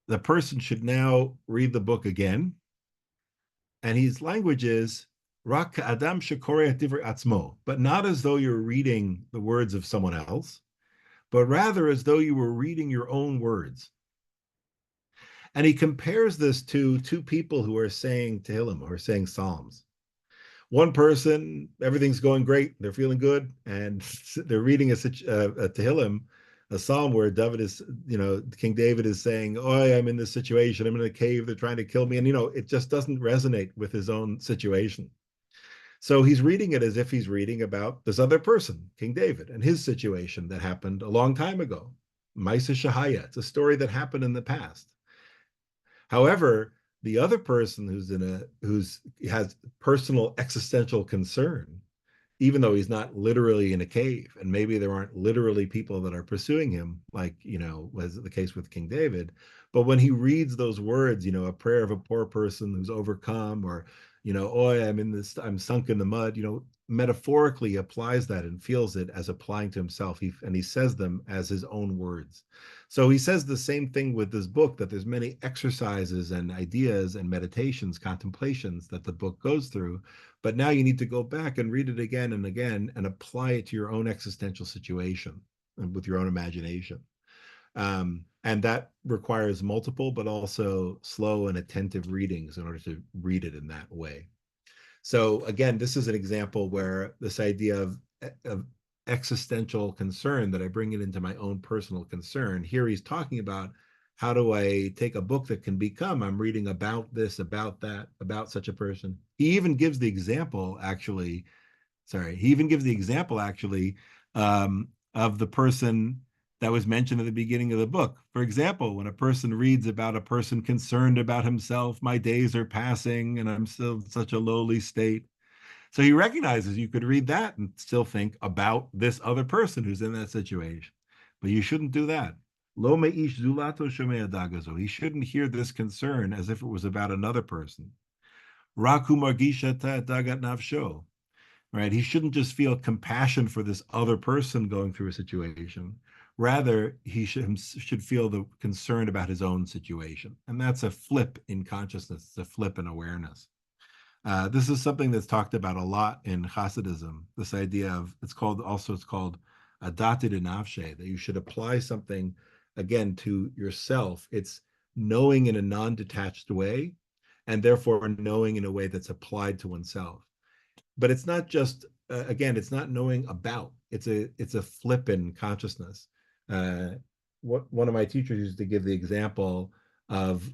the person should now read the book again, and his language is rak adam shekore divrei atzmo, but not as though you're reading the words of someone else, but rather as though you were reading your own words. And he compares this to two people who are saying Tehillim, who are saying Psalms. One person, everything's going great, they're feeling good, and they're reading a Tehillim, a psalm where David is, King David is saying, "Oh, I'm in this situation. I'm in a cave. They're trying to kill me," and it just doesn't resonate with his own situation. So he's reading it as if he's reading about this other person, King David, and his situation that happened a long time ago. Maisa Shahaya. It's a story that happened in the past. However, the other person who has personal existential concern even though he's not literally in a cave, and maybe there aren't literally people that are pursuing him, like, was the case with King David. But when he reads those words, a prayer of a poor person who's overcome, or, oh, I'm sunk in the mud, metaphorically applies that and feels it as applying to himself. And he says them as his own words. So he says the same thing with this book, that there's many exercises and ideas and meditations, contemplations that the book goes through, but now you need to go back and read it again and again and apply it to your own existential situation and with your own imagination. And that requires multiple, but also slow and attentive readings in order to read it in that way. So again, this is an example where this idea of existential concern, that I bring it into my own personal concern. Here he's talking about, how do I take a book that can become, I'm reading about this, about that, about such a person. He even gives the example, actually, of the person that was mentioned at the beginning of the book. For example, when a person reads about a person concerned about himself, my days are passing and I'm still in such a lowly state. So he recognizes you could read that and still think about this other person who's in that situation. But you shouldn't do that. Lo me'ish zulato shomea dagazo. He shouldn't hear this concern as if it was about another person. Raku margisha dagat nafsho. Right? He shouldn't just feel compassion for this other person going through a situation. Rather, he should feel the concern about his own situation. And that's a flip in consciousness. It's a flip in awareness. This is something that's talked about a lot in Hasidism. This idea of, it's called adati de nafshe, that you should apply something, again, to yourself. It's knowing in a non-detached way, and therefore knowing in a way that's applied to oneself. But it's not just, again, it's not knowing about. It's a flip in consciousness. One of my teachers used to give the example of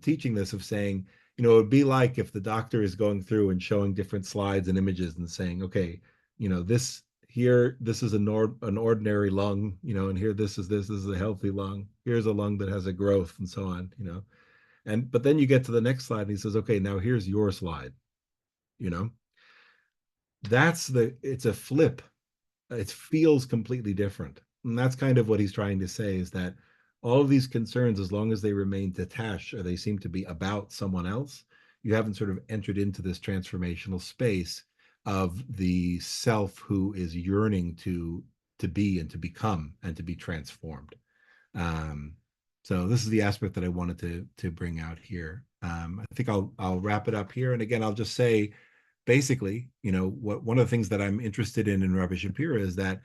teaching this, of saying, it would be like if the doctor is going through and showing different slides and images and saying, okay, this is an ordinary lung, and here this is a healthy lung. Here's a lung that has a growth, and so on, but then you get to the next slide and he says, okay, now here's your slide. It's a flip. It feels completely different. And that's kind of what he's trying to say, is that all of these concerns, as long as they remain detached, or they seem to be about someone else, you haven't sort of entered into this transformational space of the self who is yearning to be and to become and to be transformed. So this is the aspect that I wanted to bring out here. I think I'll wrap it up here. And again, I'll just say, basically, one of the things that I'm interested in Rabbi Shapira is that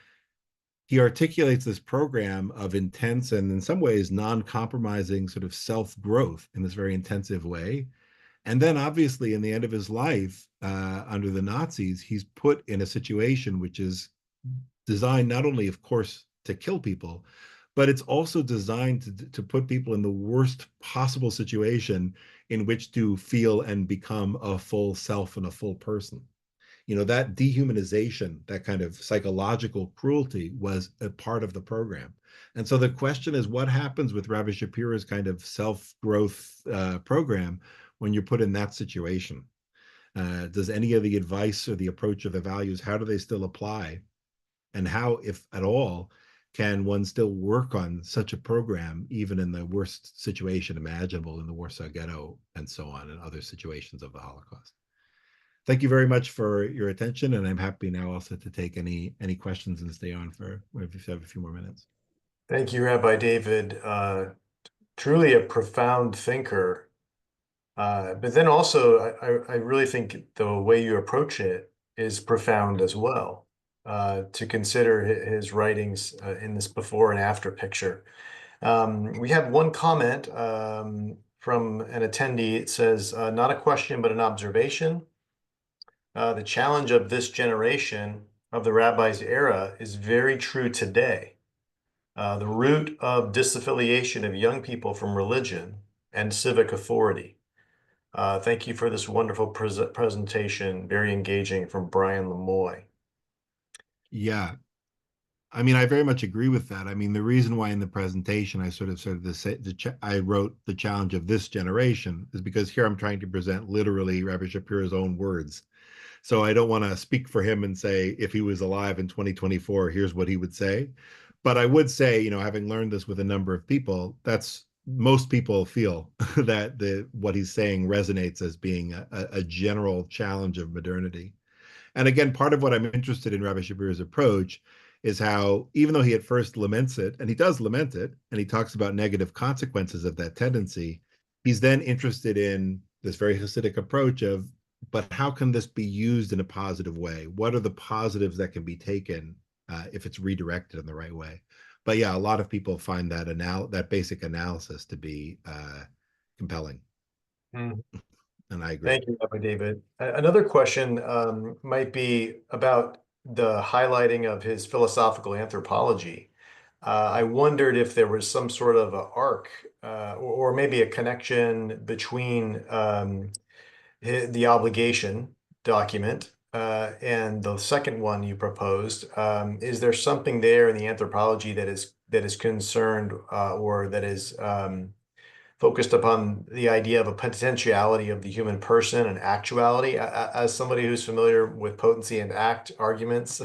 he articulates this program of intense and in some ways non-compromising sort of self-growth in this very intensive way. And then obviously in the end of his life, under the Nazis, he's put in a situation which is designed not only, of course, to kill people, but it's also designed to put people in the worst possible situation in which to feel and become a full self and a full person. That dehumanization, that kind of psychological cruelty, was a part of the program. And so the question is, what happens with Rabbi Shapira's kind of self-growth program when you're put in that situation? Does any of the advice or the approach or the values, how do they still apply? And how, if at all, can one still work on such a program, even in the worst situation imaginable in the Warsaw Ghetto and so on, and other situations of the Holocaust? Thank you very much for your attention, and I'm happy now also to take any questions and stay on for if you have a few more minutes. Thank you, Rabbi David. Truly a profound thinker. But then also, I really think the way you approach it is profound as well, to consider his writings in this before and after picture. We have one comment from an attendee. It says, not a question, but an observation. The challenge of this generation of the rabbi's era is very true today. The root of disaffiliation of young people from religion and civic authority. Thank you for this wonderful presentation, very engaging, from Brian Lemoy. Yeah, I mean, I very much agree with that. I mean, the reason why in the presentation I sort of I wrote the challenge of this generation is because here I'm trying to present literally Rabbi Shapira's own words. So I don't want to speak for him and say if he was alive in 2024, here's what he would say. But I would say, having learned this with a number of people, that's most people feel that what he's saying resonates as being a general challenge of modernity. And again, part of what I'm interested in Rabbi Shapira's approach is how, even though he at first laments it, and he does lament it, and he talks about negative consequences of that tendency, he's then interested in this very Hasidic approach of, but how can this be used in a positive way? What are the positives that can be taken if it's redirected in the right way? But yeah, a lot of people find that basic analysis to be compelling, Mm. and I agree. Thank you, Rabbi David. Another question might be about the highlighting of his philosophical anthropology. I wondered if there was some sort of a arc or maybe a connection between the obligation document and the second one you proposed. Is there something there in the anthropology that is concerned or that is focused upon the idea of a potentiality of the human person and actuality? As somebody who's familiar with potency and act arguments,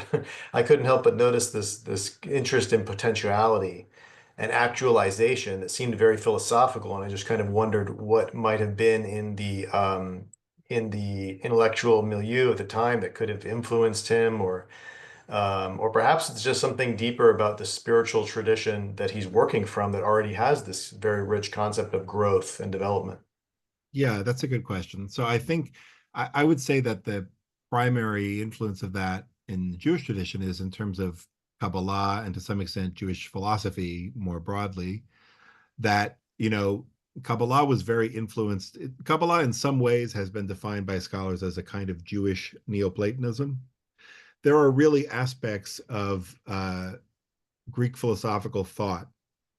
I couldn't help but notice this interest in potentiality and actualization that seemed very philosophical, and I just kind of wondered what might have been in the intellectual milieu at the time that could have influenced him, or perhaps it's just something deeper about the spiritual tradition that he's working from that already has this very rich concept of growth and development. Yeah, that's a good question. So I think I would say that the primary influence of that in the Jewish tradition is in terms of Kabbalah and to some extent Jewish philosophy more broadly, that, Kabbalah was very influenced. Kabbalah in some ways has been defined by scholars as a kind of Jewish Neoplatonism. There are really aspects of Greek philosophical thought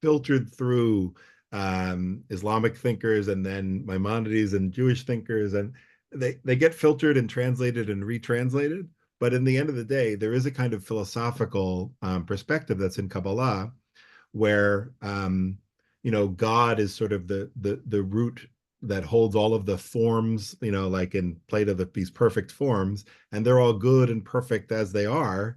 filtered through Islamic thinkers and then Maimonides and Jewish thinkers, and they get filtered and translated and retranslated. But in the end of the day, there is a kind of philosophical perspective that's in Kabbalah, where God is sort of the root that holds all of the forms, like in Plato, these perfect forms, and they're all good and perfect as they are.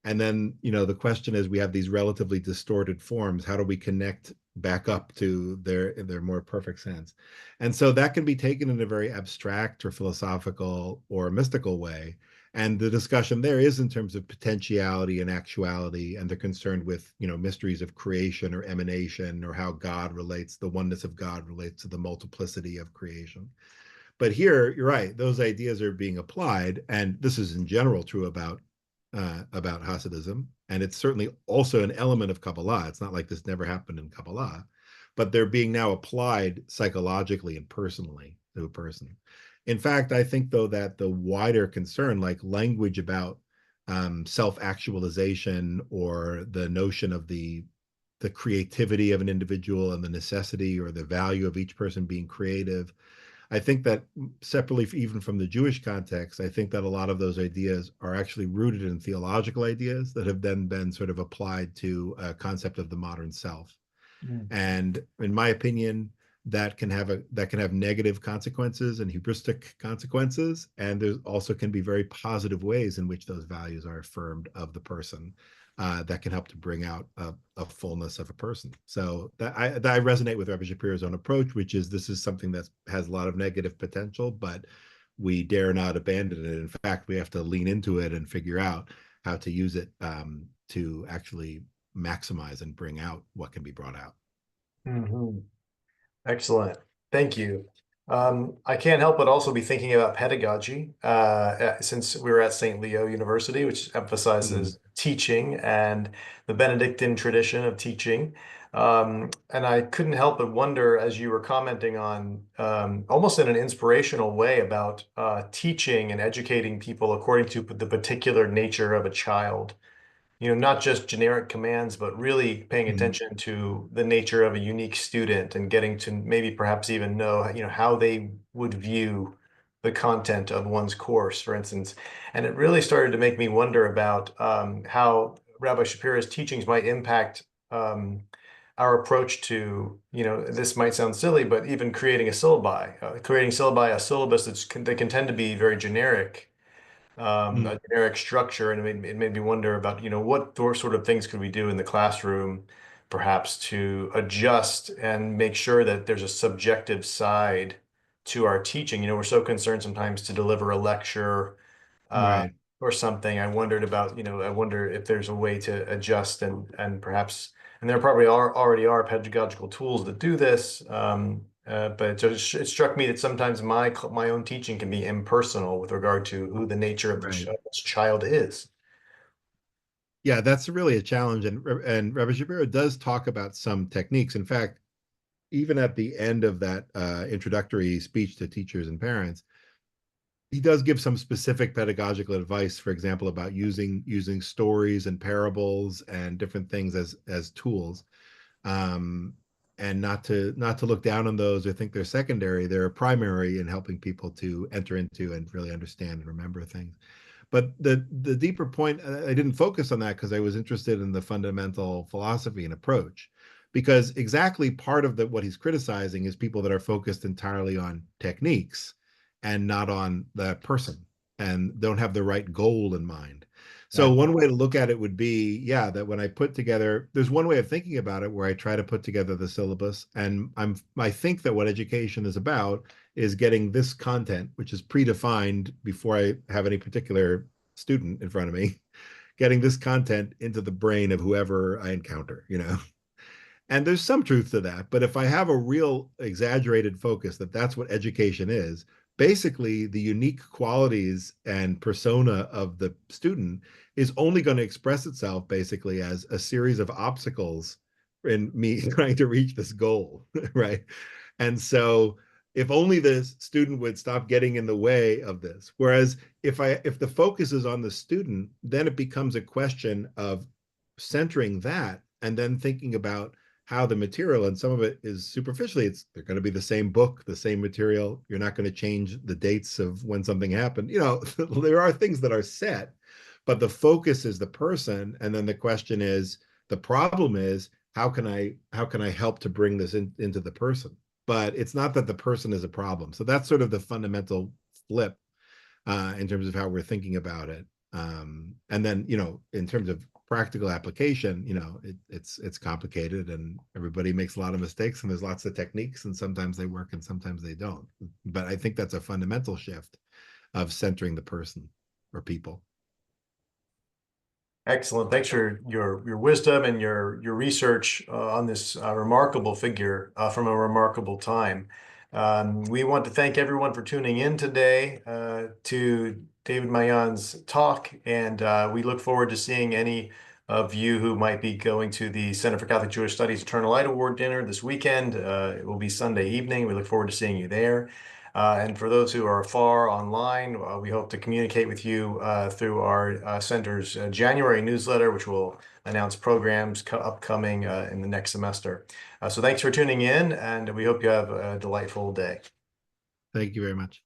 And then, the question is, we have these relatively distorted forms. How do we connect back up to their more perfect sense? And so that can be taken in a very abstract or philosophical or mystical way. And the discussion there is in terms of potentiality and actuality, and they're concerned with, mysteries of creation or emanation, or how the oneness of God relates to the multiplicity of creation. But here, you're right, those ideas are being applied, and this is in general true about Hasidism, and it's certainly also an element of Kabbalah. It's not like this never happened in Kabbalah, but they're being now applied psychologically and personally to a person. In fact, I think, though, that the wider concern, like language about self-actualization, or the notion of the creativity of an individual and the necessity or the value of each person being creative, I think that separately, even from the Jewish context, I think that a lot of those ideas are actually rooted in theological ideas that have then been sort of applied to a concept of the modern self. Mm. And in my opinion, that can have negative consequences and hubristic consequences, and there also can be very positive ways in which those values are affirmed of the person, that can help to bring out a fullness of a person. So I resonate with Rabbi Shapira's own approach, which is, this is something that has a lot of negative potential, but we dare not abandon it. In fact, we have to lean into it and figure out how to use it to actually maximize and bring out what can be brought out. Mhm. Excellent. Thank you. I can't help but also be thinking about pedagogy, since we were at St. Leo University, which Mm. emphasizes teaching and the Benedictine tradition of teaching. And I couldn't help but wonder, as you were commenting on, almost in an inspirational way, about teaching and educating people according to the particular nature of a child. Not just generic commands, but really paying Mm. attention to the nature of a unique student and getting to maybe perhaps even know, how they would view the content of one's course, for instance. And it really started to make me wonder about how Rabbi Shapira's teachings might impact our approach to, this might sound silly, but even creating a syllabi, a syllabus that can tend to be very generic, Mm. a generic structure, and it made me wonder about, what sort of things could we do in the classroom, perhaps to adjust and make sure that there's a subjective side to our teaching. We're so concerned sometimes to deliver a lecture uh, Right. or something. I wonder if there's a way to adjust and perhaps, and there probably already are pedagogical tools that do this. But it struck me that sometimes my own teaching can be impersonal with regard to who the nature of Right. this child is. Yeah, that's really a challenge. And Rabbi Shapira does talk about some techniques. In fact, even at the end of that introductory speech to teachers and parents, he does give some specific pedagogical advice, for example, about using stories and parables and different things as tools, um, and not to look down on those or think they're secondary. They're primary in helping people to enter into and really understand and remember things. But the deeper point, I didn't focus on that because I was interested in the fundamental philosophy and approach. Because exactly part of what he's criticizing is people that are focused entirely on techniques and not on the person and don't have the right goal in mind. So Right. one way to look at it would be, yeah, that when I put together, there's one way of thinking about it where I try to put together the syllabus, and I think that what education is about is getting this content, which is predefined before I have any particular student in front of me, getting this content into the brain of whoever I encounter. And there's some truth to that. But if I have a real exaggerated focus that that's what education is, basically the unique qualities and persona of the student is only going to express itself basically as a series of obstacles in me trying to reach this goal, right? And so if only the student would stop getting in the way of this. Whereas if the focus is on the student, then it becomes a question of centering that and then thinking about how the material, and some of it is superficially, they're going to be the same book, the same material. You're not going to change the dates of when something happened. There are things that are set, but the focus is the person. And then the question is, the problem is, how can I help to bring this into the person? But it's not that the person is a problem. So that's sort of the fundamental flip in terms of how we're thinking about it. And then, in terms of practical application, it's complicated and everybody makes a lot of mistakes and there's lots of techniques and sometimes they work and sometimes they don't. But I think that's a fundamental shift of centering the person or people. Excellent. Thanks for your wisdom and your research on this remarkable figure from a remarkable time. We want to thank everyone for tuning in today to David Maayan's talk, and we look forward to seeing any of you who might be going to the Center for Catholic Jewish Studies Eternal Light Award dinner this weekend. It will be Sunday evening. We look forward to seeing you there. And for those who are far online, we hope to communicate with you through our center's January newsletter, which will announce programs upcoming in the next semester. So thanks for tuning in, and we hope you have a delightful day. Thank you very much.